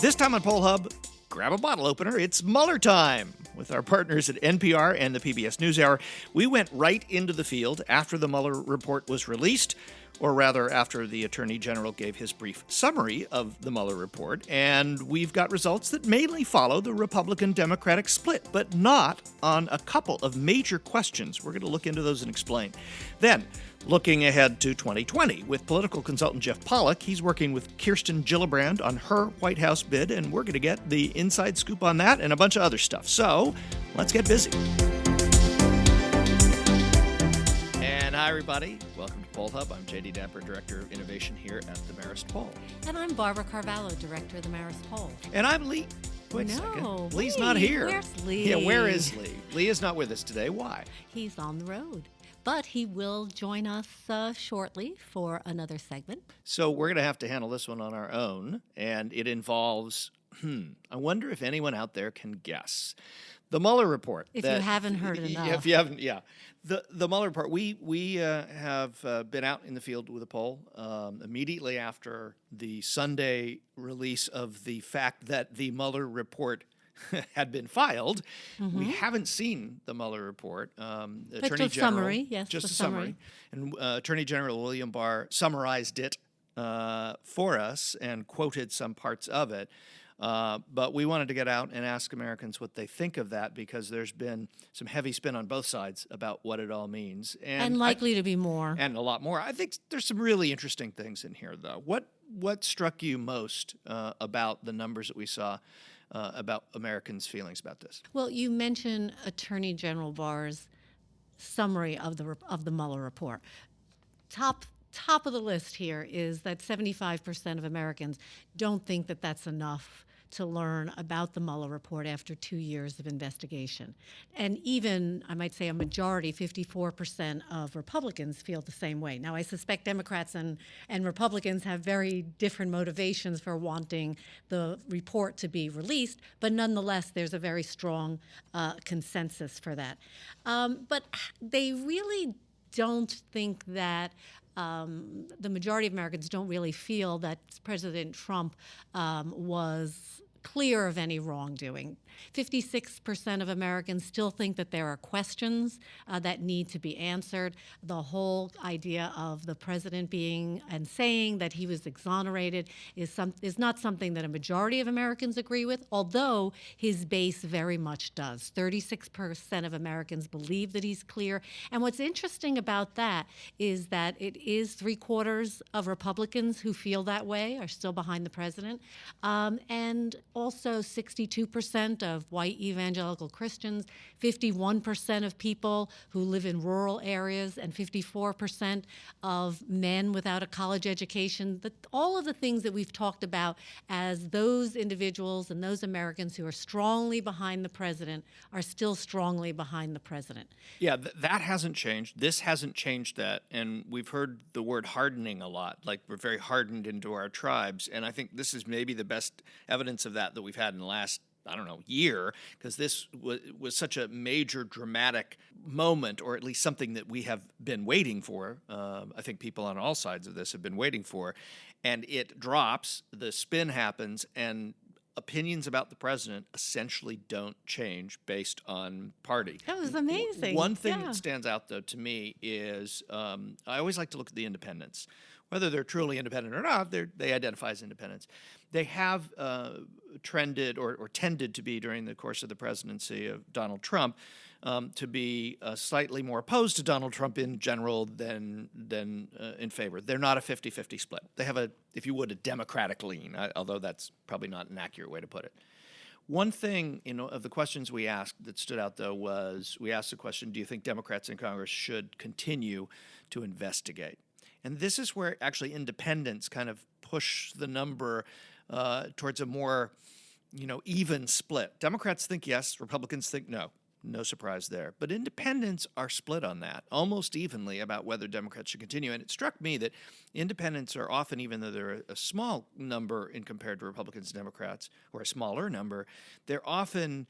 This time on Poll Hub, grab a bottle opener. It's Mueller time. With our partners at NPR and the PBS NewsHour, we went right into the field after the Mueller report was released, or rather after the Attorney General gave his brief summary of the Mueller report, and we've got results that mainly follow the Republican-Democratic split, but not on a couple of major questions. We're going to look into those and explain. Then, looking ahead to 2020 with political consultant Jefrey Pollock. He's working with Kirsten Gillibrand on her White House bid, and we're going to get the inside scoop on that and a bunch of other stuff. So, let's get busy. And hi, everybody. Welcome to Poll Hub. I'm Jay DeDapper, Director of Innovation here at the Marist Poll. And I'm Barbara Carvalho, Director of the Marist Poll. And I'm Lee. Wait a second. Lee's not here. Where's Lee? Yeah, where is Lee? Lee is not with us today. Why? He's on the road. But he will join us shortly for another segment. So we're going to have to handle this one on our own, and it involves, I wonder if anyone out there can guess. The Mueller report. If you haven't heard enough. If you haven't, yeah. The Mueller report, we have been out in the field with a poll immediately after the Sunday release of the fact that the Mueller report had been filed. Mm-hmm. We haven't seen the Mueller report. Attorney General, summary, yes, just a summary. And Attorney General William Barr summarized it for us and quoted some parts of it. But we wanted to get out and ask Americans what they think of that, because there's been some heavy spin on both sides about what it all means. And likely to be more. And a lot more. I think there's some really interesting things in here, though. What struck you most about the numbers that we saw about Americans' feelings about this? Well, you mentioned Attorney General Barr's summary of the Mueller report. Top of the list here is that 75% of Americans don't think that that's enough to learn about the Mueller report after 2 years of investigation. And even, I might say, a majority, 54% of Republicans feel the same way. Now, I suspect Democrats and Republicans have very different motivations for wanting the report to be released, but nonetheless, there's a very strong consensus for that. But they really don't think that the majority of Americans don't really feel that President Trump was clear of any wrongdoing. 56% of Americans still think that there are questions that need to be answered. The whole idea of the president being and saying that he was exonerated is not something that a majority of Americans agree with, although his base very much does. 36% of Americans believe that he's clear. And what's interesting about that is that it is 3/4 of Republicans who feel that way, are still behind the president, and also 62% of white evangelical Christians, 51% of people who live in rural areas, and 54% of men without a college education. All of the things that we've talked about as those individuals and those Americans who are strongly behind the president are still strongly behind the president. Yeah, that hasn't changed. This hasn't changed that. And we've heard the word hardening a lot, like we're very hardened into our tribes. And I think this is maybe the best evidence of that we've had in the last, year, because this was such a major dramatic moment, or at least something that we have been waiting for. I think people on all sides of this have been waiting for. And it drops, the spin happens, and opinions about the president essentially don't change based on party. That was amazing. One thing that stands out, though, to me is I always like to look at the independents. Whether they're truly independent or not, they identify as independents. They have trended or tended to be, during the course of the presidency of Donald Trump, to be slightly more opposed to Donald Trump in general than in favor. They're not a 50-50 split. They have a Democratic lean, although that's probably not an accurate way to put it. One thing, of the questions we asked that stood out, though, was we asked the question, do you think Democrats in Congress should continue to investigate? And this is where actually independents kind of push the number towards a more, even split. Democrats think yes, Republicans think no. No surprise there. But independents are split on that, almost evenly, about whether Democrats should continue. And it struck me that independents are often, even though they're a small number in compared to Republicans and Democrats, or a smaller number, they're often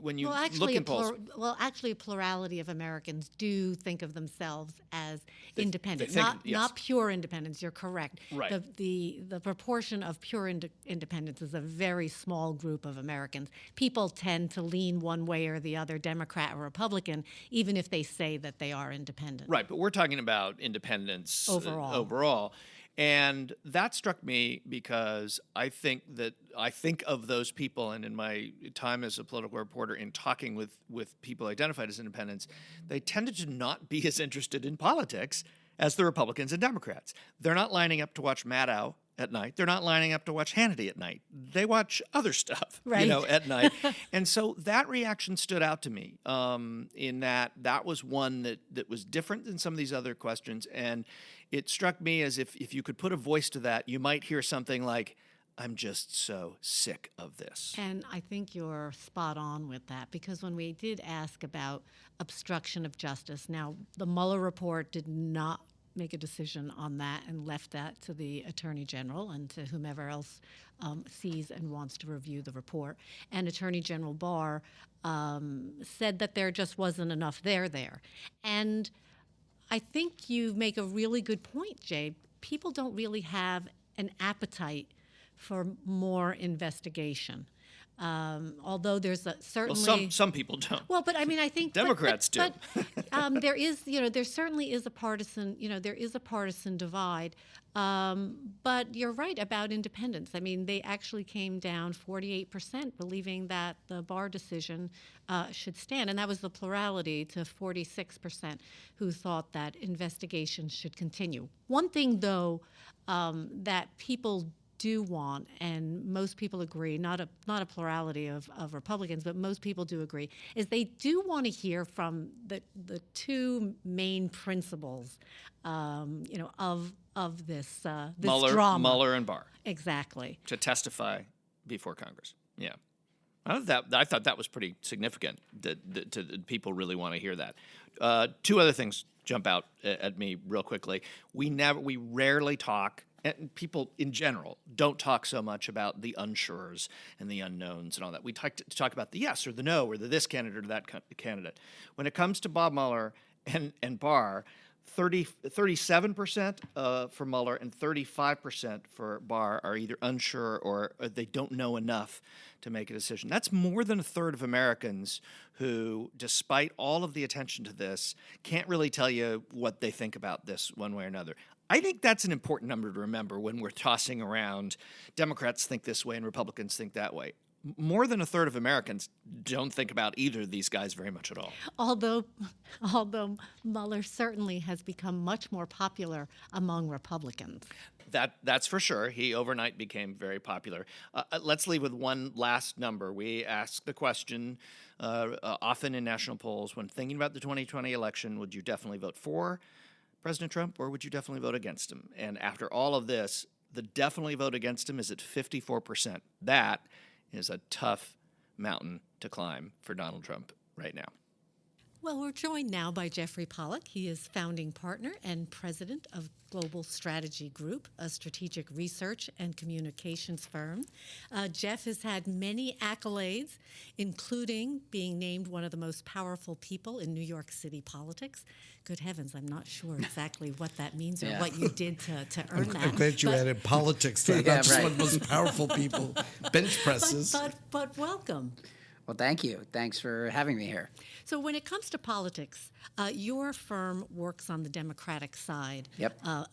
when you Well, look actually, in polls, actually, a plurality of Americans do think of themselves as independent, think- not yes. not pure independence. You're correct. Right. The proportion of pure independence is a very small group of Americans. People tend to lean one way or the other, Democrat or Republican, even if they say that they are independent. right, but we're talking about independence Overall. And that struck me because I think of those people, and in my time as a political reporter in talking with people identified as independents, they tended to not be as interested in politics as the Republicans and Democrats. They're not lining up to watch Maddow at night. They're not lining up to watch Hannity at night. They watch other stuff, Right. at night. And so that reaction stood out to me in that was one that was different than some of these other questions. And it struck me as if you could put a voice to that, you might hear something like, I'm just so sick of this. And I think you're spot on with that, because when we did ask about obstruction of justice, now the Mueller report did not make a decision on that and left that to the Attorney General and to whomever else sees and wants to review the report. And Attorney General Barr said that there just wasn't enough there. And I think you make a really good point, Jay. People don't really have an appetite for more investigation. Although there's certainly some people don't. Well, but I mean, I think Democrats do. But there is, there certainly is a partisan, divide. But you're right about independence. I mean, they actually came down 48%, believing that the Barr decision should stand, and that was the plurality to 46% who thought that investigations should continue. One thing, though, that people do want, and most people agree, not a plurality of Republicans, but most people do agree, is they do want to hear from the two main principles, of this drama. Mueller and Barr. Exactly. To testify before Congress. Yeah. I thought that was pretty significant, that people really want to hear that. Two other things jump out at me real quickly. We rarely talk, and people in general don't talk so much about the unsures and the unknowns and all that. We talk about the yes or the no or the this candidate or that candidate. When it comes to Bob Mueller and Barr, 37% for Mueller and 35% for Barr are either unsure or they don't know enough to make a decision. That's more than a third of Americans who, despite all of the attention to this, can't really tell you what they think about this one way or another. I think that's an important number to remember when we're tossing around Democrats think this way and Republicans think that way. More than a third of Americans don't think about either of these guys very much at all. Although Mueller certainly has become much more popular among Republicans. That's for sure. He overnight became very popular. Let's leave with one last number. We ask the question often in national polls, when thinking about the 2020 election, would you definitely vote for President Trump or would you definitely vote against him? And after all of this, the definitely vote against him is at 54%. That is a tough mountain to climb for Donald Trump right now. Well, we're joined now by Jefrey Pollock. He is founding partner and president of Global Strategy Group, a strategic research and communications firm. Jeff has had many accolades, including being named one of the most powerful people in New York City politics. Good heavens, I'm not sure exactly what that means or what you did to earn that. I'm glad you added politics to it, not just one of the most powerful people. Bench presses. But welcome. Well, thank you. Thanks for having me here. So when it comes to politics, your firm works on the Democratic side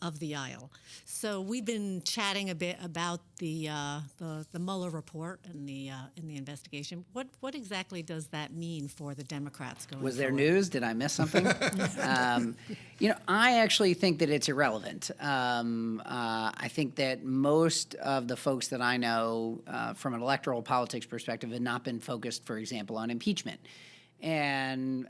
of the aisle. So we've been chatting a bit about the Mueller report and the investigation. What exactly does that mean for the Democrats going Was there forward? news? Did I miss something? I actually think that it's irrelevant. I think that most of the folks that I know from an electoral politics perspective have not been focused, for example, on impeachment. And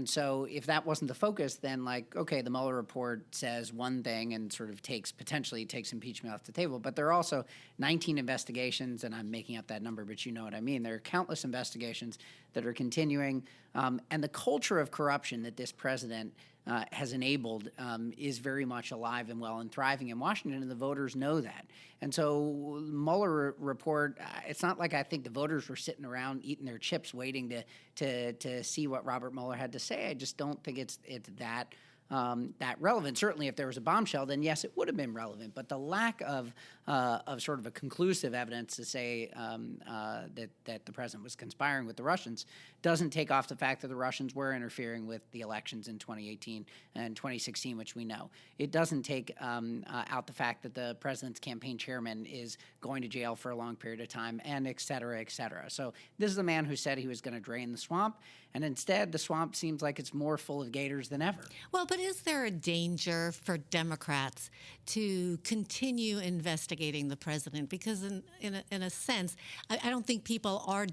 so if that wasn't the focus, then okay, the Mueller report says one thing and sort of potentially takes impeachment off the table. But there are also 19 investigations, and I'm making up that number, but you know what I mean. There are countless investigations that are continuing. And the culture of corruption that this president has enabled is very much alive and well and thriving in Washington, and the voters know that. And so Mueller report, it's not like I think the voters were sitting around eating their chips waiting to see what Robert Mueller had to say. I just don't think it's that relevant. Certainly, if there was a bombshell, then yes, it would have been relevant. But the lack of sort of a conclusive evidence to say that the president was conspiring with the Russians doesn't take off the fact that the Russians were interfering with the elections in 2018 and 2016, which we know. It doesn't take out the fact that the president's campaign chairman is going to jail for a long period of time, and et cetera, et cetera. So this is a man who said he was going to drain the swamp, and instead the swamp seems like it's more full of gators than ever. Well, but is there a danger for Democrats to continue investigating the president? Because in a sense, I don't think people are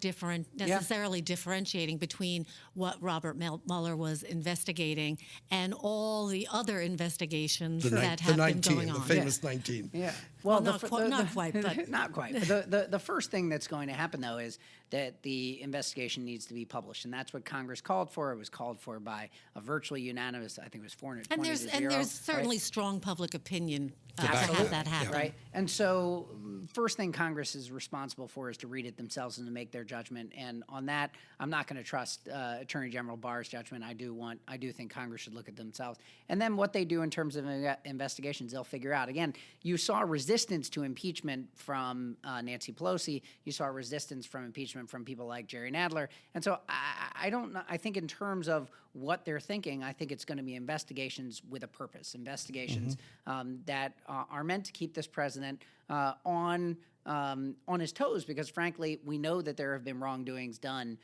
necessarily differentiating between what Robert Mueller was investigating and all the other investigations that have been going on. The famous 19. Yeah. Well, not quite, but not quite. But the first thing that's going to happen, though, is that the investigation needs to be published, and that's what Congress called for. It was called for by a virtually unanimous, I think it was 420 to 0. And there's certainly strong public opinion to Absolutely. have that happen. Right. And so first thing Congress is responsible for is to read it themselves and to make their judgment. And on that, I'm not going to trust Attorney General Barr's judgment. I do think Congress should look at themselves. And then what they do in terms of investigations, they'll figure out. Again, you saw resistance to impeachment from Nancy Pelosi. You saw resistance from impeachment from people like Jerry Nadler. And so I don't know. I think in terms of what they're thinking, I think it's going to be investigations with a purpose, investigations that are meant to keep this president on his toes, because frankly, we know that there have been wrongdoings done,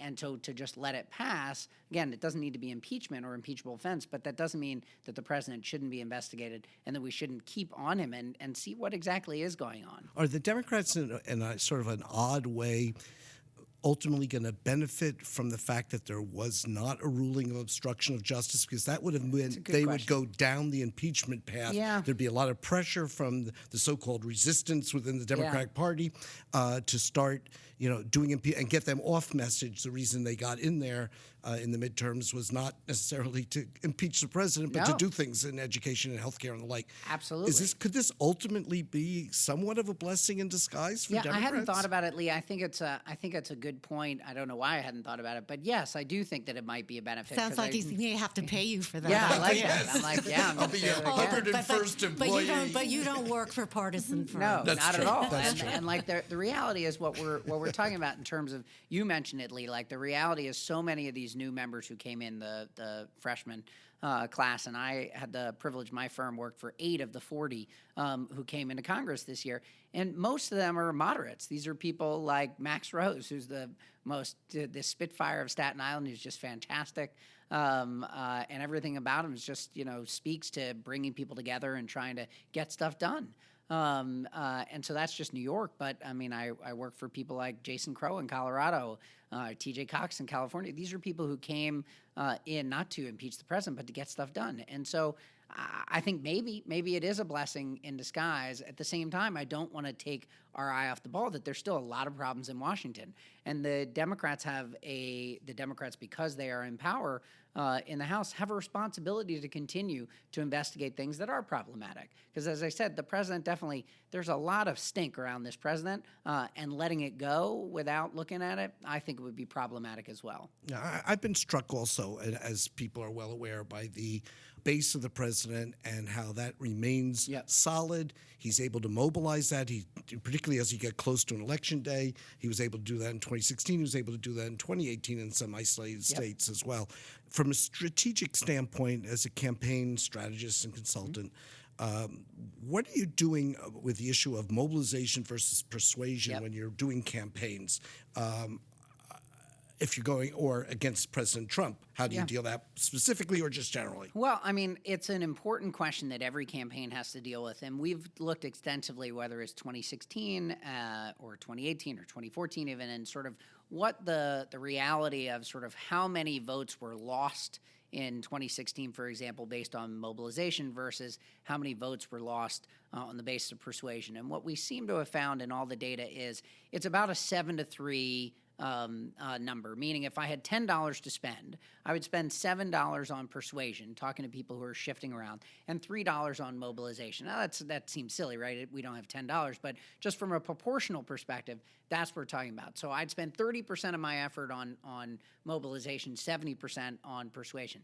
and so to just let it pass, again, it doesn't need to be impeachment or impeachable offense, but that doesn't mean that the president shouldn't be investigated and that we shouldn't keep on him and see what exactly is going on. Are the Democrats in a sort of an odd way ultimately going to benefit from the fact that there was not a ruling of obstruction of justice? Because that would have meant they would go down the impeachment path. Yeah. There'd be a lot of pressure from the so-called resistance within the Democratic Party to start, doing and get them off message. The reason they got in there in the midterms was not necessarily to impeach the president, but to do things in education and healthcare and the like. Absolutely. Could this ultimately be somewhat of a blessing in disguise for Democrats? I hadn't thought about it, Lee. I think it's a good point. I don't know why I hadn't thought about it, but yes, I do think that it might be a benefit. Sounds like he may have to pay you for that. Yeah, I like that. I'm like, I'm I'll be your 101st employee. But you don't work for partisan firms. No, That's not true. at all. That's true. And like the reality is what we're talking about in terms of, you mentioned it, Lee, like the reality is so many of these new members who came in, the freshman class, and I had the privilege, my firm worked for 8 of the 40 who came into Congress this year, and most of them are moderates. These are people like Max Rose, who's the Spitfire of Staten Island, who's just fantastic, and everything about him is just, speaks to bringing people together and trying to get stuff done. And so that's just New York. But I mean, I work for people like Jason Crow in Colorado, TJ Cox in California. These are people who came in not to impeach the president, but to get stuff done. And so I think maybe it is a blessing in disguise. At the same time, I don't want to take our eye off the ball that there's still a lot of problems in Washington. And the Democrats because they are in power in the House, have a responsibility to continue to investigate things that are problematic. Because as I said, the president there's a lot of stink around this president, and letting it go without looking at it, I think it would be problematic as well. I've been struck also, as people are well aware, by the base of the president and how that remains solid. He's able to mobilize that. Particularly as you get close to an election day, he was able to do that in 2016. He was able to do that in 2018 in some isolated states as well. From a strategic standpoint, as a campaign strategist and consultant, what are you doing with the issue of mobilization versus persuasion when you're doing campaigns? If you're going or against President Trump, how do you deal that specifically or just generally? Well, I mean, it's an important question that every campaign has to deal with. And we've looked extensively, whether it's 2016 or 2018 or 2014 even, and sort of what the reality of sort of how many votes were lost in 2016, for example, based on mobilization versus how many votes were lost on the basis of persuasion. And what we seem to have found in all the data is it's about a 7-3 number, meaning if I had $10 to spend, I would spend $7 on persuasion, talking to people who are shifting around, and $3 on mobilization. Now, that seems silly, right? We don't have $10, but just from a proportional perspective, that's what we're talking about. So I'd spend 30% of my effort on mobilization, 70% on persuasion.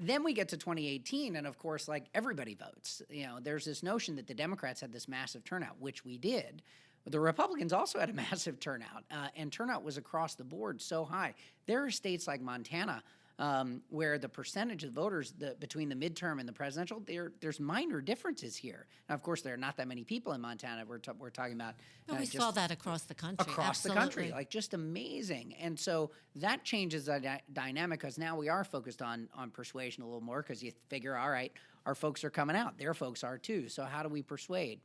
Then we get to 2018, and of course, like, everybody votes. There's this notion that the Democrats had this massive turnout, which we did. The Republicans also had a massive turnout, and turnout was across the board so high. There are states like Montana where the percentage of voters between the midterm and the presidential, there's minor differences here. Now, of course, there are not that many people in Montana. We're talking about. But we saw that across the country. Across Absolutely. the country, like, just amazing. And so that changes the dynamic, because now we are focused on persuasion a little more, because you figure, all right, our folks are coming out. Their folks are too. So how do we persuade?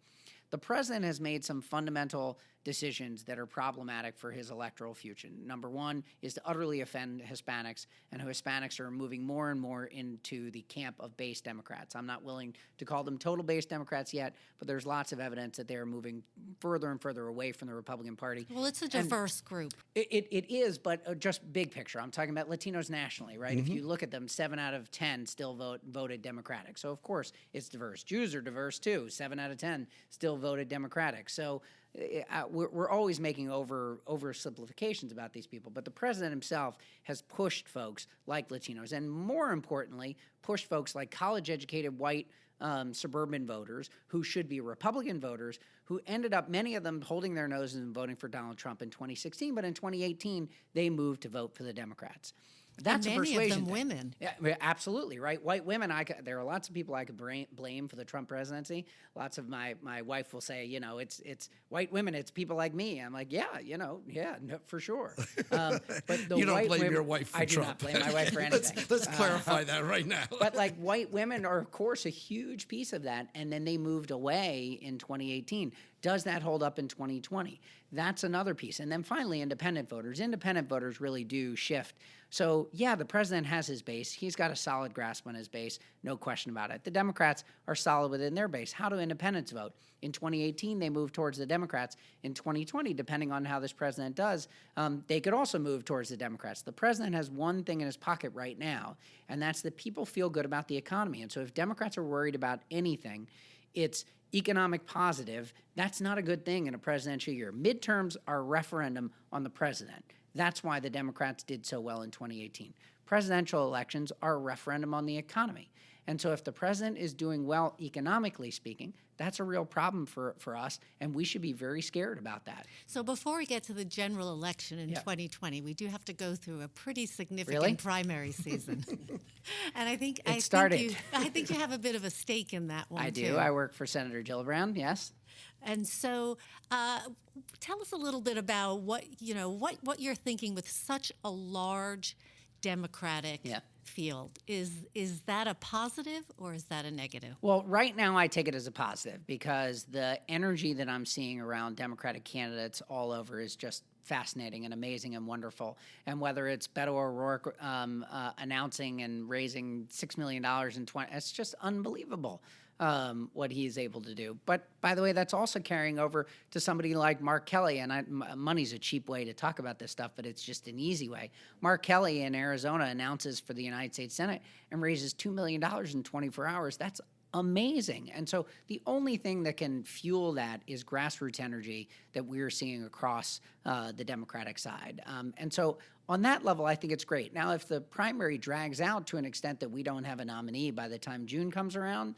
The president has made some fundamental decisions that are problematic for his electoral future. Number one is to utterly offend Hispanics, and Hispanics are moving more and more into the camp of base Democrats. I'm not willing to call them total base Democrats yet, but there's lots of evidence that they are moving further and further away from the Republican Party. Well, it's a diverse group. It is, but just big picture. I'm talking about Latinos nationally, right? If you look at them, 7 out of 10 still voted Democratic. So, of course, it's diverse. Jews are diverse, too. 7 out of 10 still voted Democratic. So we're always making oversimplifications about these people, but the president himself has pushed folks like Latinos, and more importantly, pushed folks like college-educated white suburban voters who should be Republican voters, who ended up, many of them, holding their noses and voting for Donald Trump in 2016, but in 2018, they moved to vote for the Democrats. That's and a persuasion many of them thing. women. Yeah, absolutely, right? White women, there are lots of people I could blame for the Trump presidency. Lots of my wife will say, it's white women, it's people like me. I'm like, no, for sure. But the You don't white blame women, your wife for I do Trump. not blame my wife for anything. Let's clarify that right now. But like, white women are, of course, a huge piece of that, and then they moved away in 2018. Does that hold up in 2020? That's another piece. And then finally, independent voters. Independent voters really do shift. So, yeah, the president has his base. He's got a solid grasp on his base, no question about it. The Democrats are solid within their base. How do independents vote? In 2018, they moved towards the Democrats. In 2020, depending on how this president does, they could also move towards the Democrats. The president has one thing in his pocket right now, and that's that people feel good about the economy. And so if Democrats are worried about anything, it's economic positive. That's not a good thing in a presidential year. Midterms are a referendum on the president. That's why the Democrats did so well in 2018. Presidential elections are a referendum on the economy. And so if the president is doing well economically speaking, that's a real problem for us, and we should be very scared about that. So before we get to the general election in 2020, we do have to go through a pretty significant Really? primary season. And I think It started. I think you have a bit of a stake in that one, I do. too. I work for Senator Gillibrand, yes. And so tell us a little bit about what you're thinking with such a large Democratic field. Is that a positive or is that a negative? Well, right now I take it as a positive, because the energy that I'm seeing around Democratic candidates all over is just fascinating and amazing and wonderful. And whether it's Beto O'Rourke announcing and raising $6 million in it's just unbelievable. What he is able to do. But by the way, that's also carrying over to somebody like Mark Kelly. And money's a cheap way to talk about this stuff, but it's just an easy way. Mark Kelly in Arizona announces for the United States Senate and raises $2 million in 24 hours. That's amazing. And so the only thing that can fuel that is grassroots energy that we're seeing across the Democratic side. And so on that level, I think it's great. Now, if the primary drags out to an extent that we don't have a nominee by the time June comes around,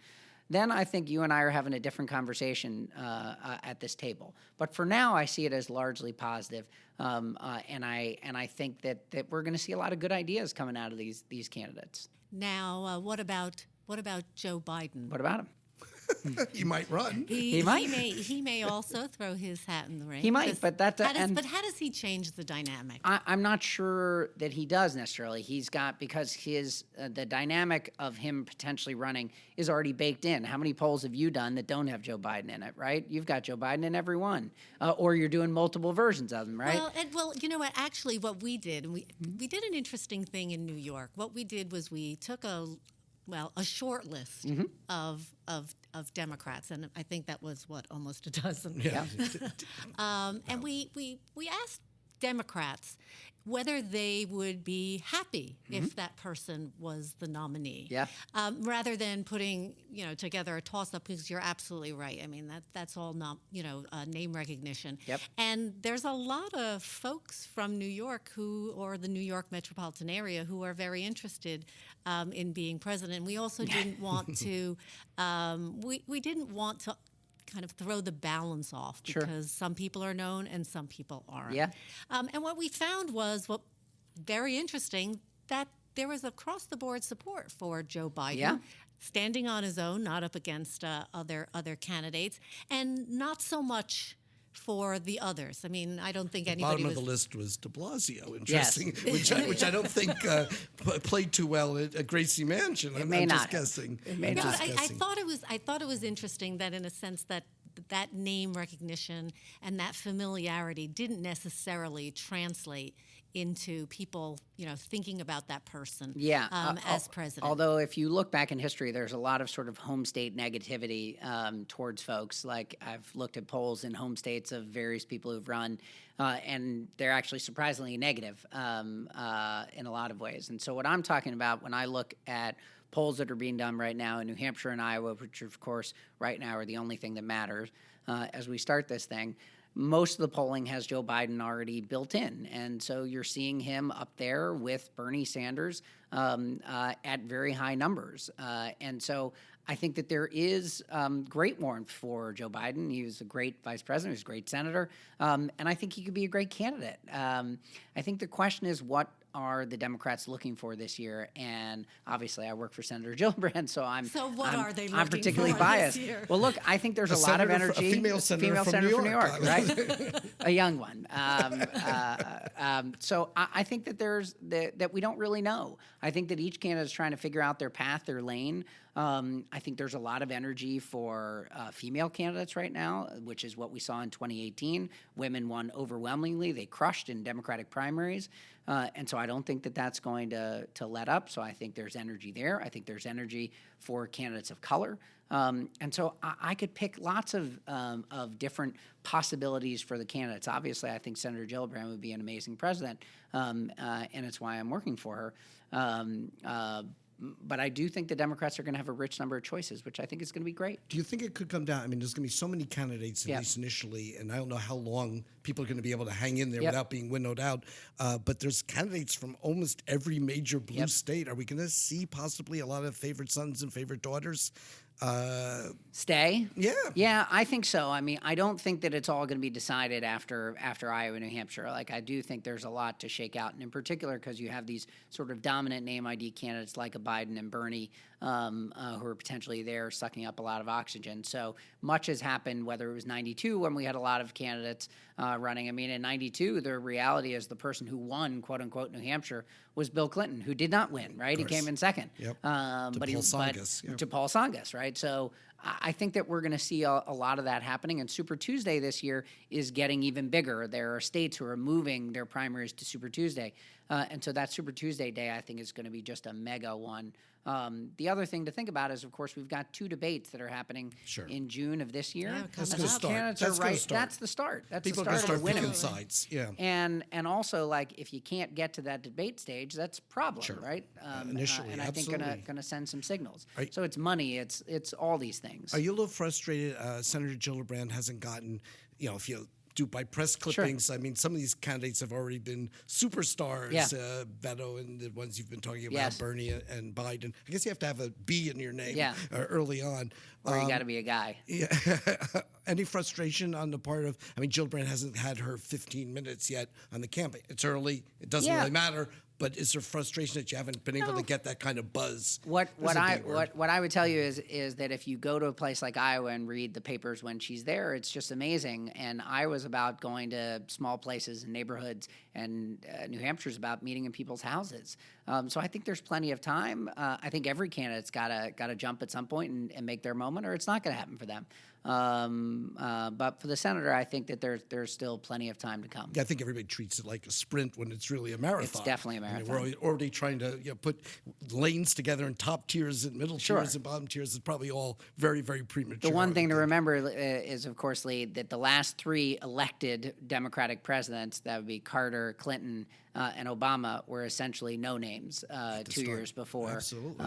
then I think you and I are having a different conversation at this table. But for now, I see it as largely positive, and I think that we're going to see a lot of good ideas coming out of these candidates. Now, what about Joe Biden? What about him? He might run. He might. He may also throw his hat in the ring. He might, but how does he change the dynamic? I'm not sure that he does necessarily. He's got, because the dynamic of him potentially running is already baked in. How many polls have you done that don't have Joe Biden in it, right? You've got Joe Biden in every one, or you're doing multiple versions of them, right? Well, you know what? Actually, what we did, we did an interesting thing in New York. What we did was we took a short list of Democrats, and I think that was almost a dozen. Yeah. And we asked Democrats, whether they would be happy if that person was the nominee. Yeah. Rather than putting, together a toss-up, because you're absolutely right. I mean, that's all not, name recognition. Yep. And there's a lot of folks from New York or the New York metropolitan area who are very interested in being president. We also didn't want to, we didn't want to kind of throw the balance off because some people are known and some people aren't. Yeah. And what we found was very interesting, that there was across-the-board support for Joe Biden, standing on his own, not up against other candidates, and not so much for the others. I mean, I don't think anybody Bottom was... of the list was de Blasio, interesting, which I don't think played too well at Gracie Mansion. I'm just guessing. It may Yeah, not. but I thought it was interesting that, in a sense, that name recognition and that familiarity didn't necessarily translate into people, thinking about that person as president. Although if you look back in history, there's a lot of sort of home state negativity towards folks. Like, I've looked at polls in home states of various people who've run, and they're actually surprisingly negative in a lot of ways. And so what I'm talking about when I look at polls that are being done right now in New Hampshire and Iowa, which of course right now are the only thing that matters as we start this thing, most of the polling has Joe Biden already built in. And so you're seeing him up there with Bernie Sanders at very high numbers. And so I think that there is great warmth for Joe Biden. He was a great vice president. He was a great senator. And I think he could be a great candidate. I think the question is, what are the Democrats looking for this year? And obviously, I work for Senator Gillibrand, so I'm particularly biased. This year? Well, look, I think there's a lot of energy. A female senator from New York, right? A young one. So I think that that we don't really know. I think that each candidate is trying to figure out their path, their lane. I think there's a lot of energy for female candidates right now, which is what we saw in 2018. Women won overwhelmingly. They crushed in Democratic primaries. And so I don't think that that's going to let up. So I think there's energy there. I think there's energy for candidates of color. And so I could pick lots of different possibilities for the candidates. Obviously, I think Senator Gillibrand would be an amazing president, and it's why I'm working for her. But I do think the Democrats are going to have a rich number of choices, which I think is going to be great. Do you think it could come down? I mean, there's going to be so many candidates, at least initially, and I don't know how long people are going to be able to hang in there without being winnowed out. But there's candidates from almost every major blue state. Are we going to see possibly a lot of favorite sons and favorite daughters stay? Yeah, I think so. I mean, I don't think that it's all going to be decided after Iowa, New Hampshire. Like, I do think there's a lot to shake out, and in particular because you have these sort of dominant name ID candidates like a Biden and Bernie who are potentially there sucking up a lot of oxygen. So much has happened, whether it was 92 when we had a lot of candidates running. I mean, in 92, the reality is the person who won, quote unquote, New Hampshire was Bill Clinton, who did not win, right? He came in second. Yep. To Paul Tsongas, right? So I think that we're going to see a lot of that happening, and Super Tuesday this year is getting even bigger. There are states who are moving their primaries to Super Tuesday, and so that Super Tuesday day, I think, is going to be just a mega one. The other thing to think about is, of course, we've got 2 debates that are happening in June of this year. Yeah, that's going to start. That's the start. That's People the are start going to of winning. start picking sides. Yeah. And also, like, if you can't get to that debate stage, that's a problem, right? Initially, and I think absolutely. going to send some signals. So it's money. It's all these things. Are you a little frustrated Senator Gillibrand hasn't gotten, if you do by press clippings, I mean, some of these candidates have already been superstars, Beto and the ones you've been talking about, Bernie and Biden. I guess you have to have a B in your name early on. Or you got to be a guy. Yeah. Any frustration on the part of, I mean, Gillibrand hasn't had her 15 minutes yet on the campaign. It's early. It doesn't really matter. But is there frustration that you haven't been able to get that kind of buzz? What I would tell you is that if you go to a place like Iowa and read the papers when she's there, it's just amazing. And Iowa's about going to small places and neighborhoods, and New Hampshire's about meeting in people's houses. So I think there's plenty of time. I think every candidate's got to jump at some point and make their moment, or it's not going to happen for them. But for the senator, I think that there's still plenty of time to come. I think everybody treats it like a sprint when it's really a marathon. It's definitely a marathon. We're already trying to put lanes together in top tiers and middle tiers and bottom tiers. It's probably all very, very premature. The one thing to remember is, of course, Lee, that the last 3 elected Democratic presidents, that would be Carter, Clinton, and Obama, were essentially no names 2 years before. Absolutely.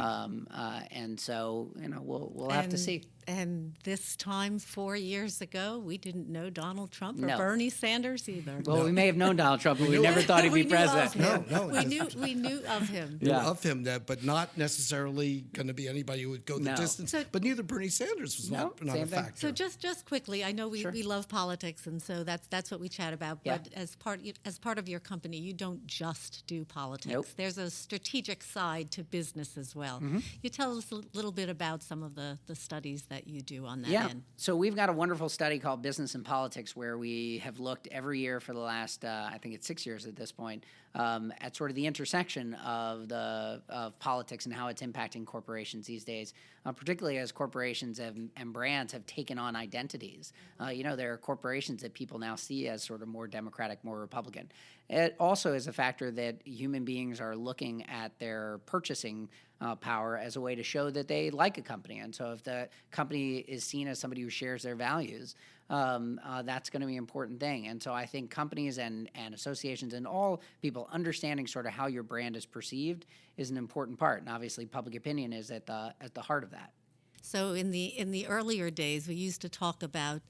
And so, we'll have to see. And this time 4 years ago, we didn't know Donald Trump or No. Bernie Sanders either. Well, we may have known Donald Trump, but we never thought he'd be We knew of president. him. We knew of him. Of him, but not necessarily going to be anybody who would go the No. distance. So- but neither Bernie Sanders was not same a thing. factor. So just quickly, I know we love politics, and so that's what we chat about. Yeah. But as part of your company, you don't just do politics. Nope. There's a strategic side to business as well. Mm-hmm. You tell us a little bit about some of the studies that you do on that Yeah. end. So we've got a wonderful study called Business and Politics, where we have looked every year for the last, I think it's 6 years at this point, at sort of the intersection of politics and how it's impacting corporations these days, particularly as corporations and brands have taken on identities. There are corporations that people now see as sort of more Democratic, more Republican. It also is a factor that human beings are looking at their purchasing power as a way to show that they like a company. And so if the company is seen as somebody who shares their values, that's going to be an important thing. And so I think companies and associations and all people understanding sort of how your brand is perceived is an important part. And obviously public opinion is at the heart of that. So in the earlier days, we used to talk about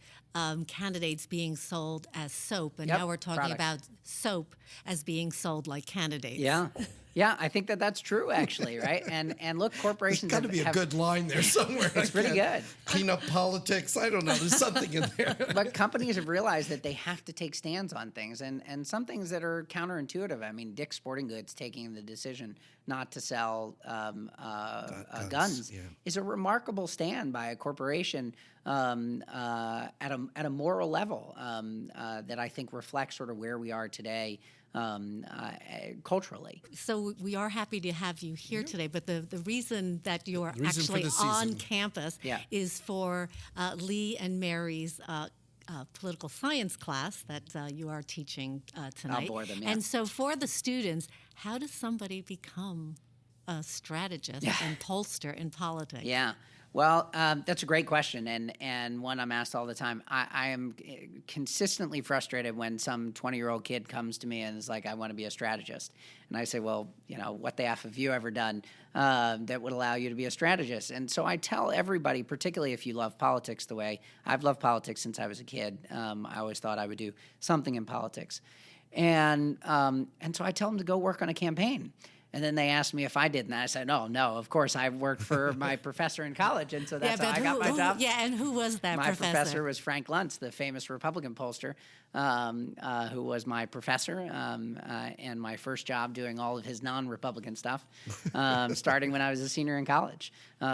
candidates being sold as soap, and Yep, now we're talking products. about soap as being sold like candidates. Yeah. Yeah, I think that's true, actually, right? And look, corporations There's got to be a good line there somewhere. It's pretty good. Clean up politics. I don't know. There's something in there. But companies have realized that they have to take stands on things, and some things that are counterintuitive. I mean, Dick's Sporting Goods taking the decision not to sell guns is a remarkable stand by a corporation at a moral level that I think reflects sort of where we are today. Culturally. So we are happy to have you here today, but the reason that you're reason for actually the season. on campus is for Lee and Mary's political science class that you are teaching tonight. I'll bore them, yeah. And so for the students, how does somebody become a strategist and pollster in politics? Yeah. Well, that's a great question, and one I'm asked all the time. I am consistently frustrated when some 20-year-old kid comes to me and is like, I want to be a strategist. And I say, well, what the F have you ever done that would allow you to be a strategist? And so I tell everybody, particularly if you love politics the way I've loved politics since I was a kid, I always thought I would do something in politics. And so I tell them to go work on a campaign. And then they asked me if I did, and I said, no, of course, I worked for my professor in college, and so that's how I got my job. Yeah, and who was that my professor? My professor was Frank Luntz, the famous Republican pollster, who was my professor, and my first job doing all of his non-Republican stuff, starting when I was a senior in college.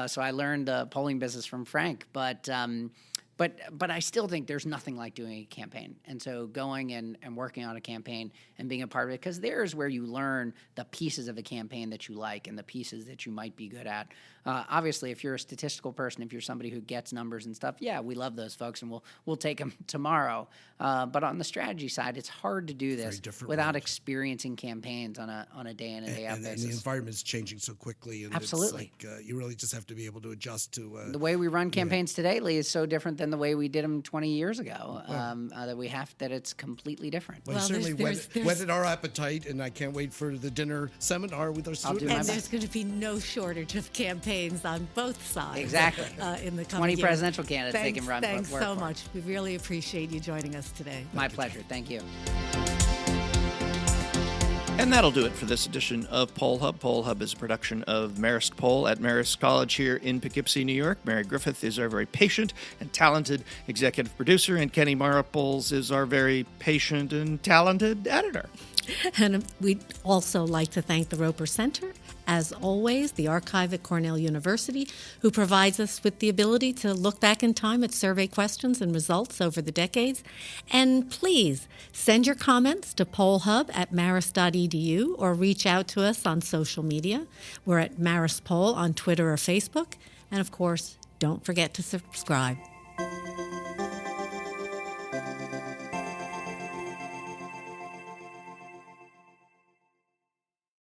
So I learned the polling business from Frank, but I still think there's nothing like doing a campaign. And so going and working on a campaign and being a part of it, because there's where you learn the pieces of a campaign that you like and the pieces that you might be good at. Obviously, if you're a statistical person, if you're somebody who gets numbers and stuff, yeah, we love those folks, and we'll take them tomorrow. But on the strategy side, it's hard to do this without experiencing campaigns on a day in and day out basis. And the environment's changing so quickly. And Absolutely. It's like, you really just have to be able to adjust to... the way we run campaigns today, Lee, is so different than the way we did them 20 years ago, that it's completely different. Well, certainly whetted our appetite, and I can't wait for the dinner seminar with our students. And there's going to be no shortage of campaigns on both sides. Exactly. In the coming 20 years. presidential candidates Thanks, they can run. Thanks work so for. much. We really appreciate you joining us today. My pleasure. Thank you. And that'll do it for this edition of Poll Hub. Poll Hub is a production of Marist Poll at Marist College here in Poughkeepsie, New York. Mary Griffith is our very patient and talented executive producer, and Kenny Mariples is our very patient and talented editor. And we'd also like to thank the Roper Center, as always, the archive at Cornell University, who provides us with the ability to look back in time at survey questions and results over the decades. And please send your comments to pollhub@marist.edu or reach out to us on social media. We're at Marist Poll on Twitter or Facebook. And of course, don't forget to subscribe.